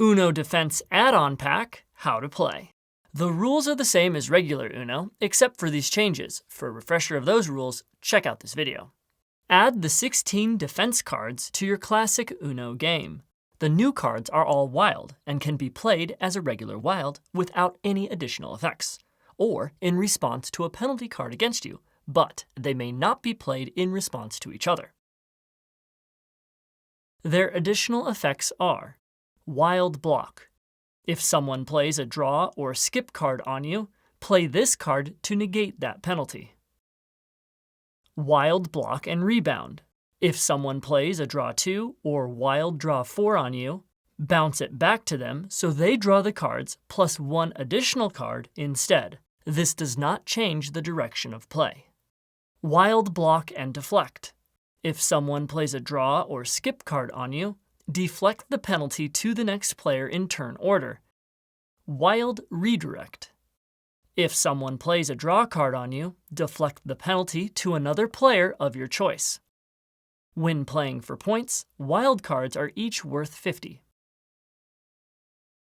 Uno Defense Add-on Pack, How to Play. The rules are the same as regular Uno, except for these changes. For a refresher of those rules, check out this video. Add the 16 defense cards to your classic Uno game. The new cards are all wild and can be played as a regular wild without any additional effects, or in response to a penalty card against you, but they may not be played in response to each other. Their additional effects are Wild Block. If someone plays a draw or skip card on you, play this card to negate that penalty. Wild Block and Rebound. If someone plays a draw 2 or wild draw 4 on you, bounce it back to them so they draw the cards plus one additional card instead. This does not change the direction of play. Wild Block and Deflect. If someone plays a draw or skip card on you, deflect the penalty to the next player in turn order. Wild Redirect. If someone plays a draw card on you, deflect the penalty to another player of your choice. When playing for points, wild cards are each worth 50.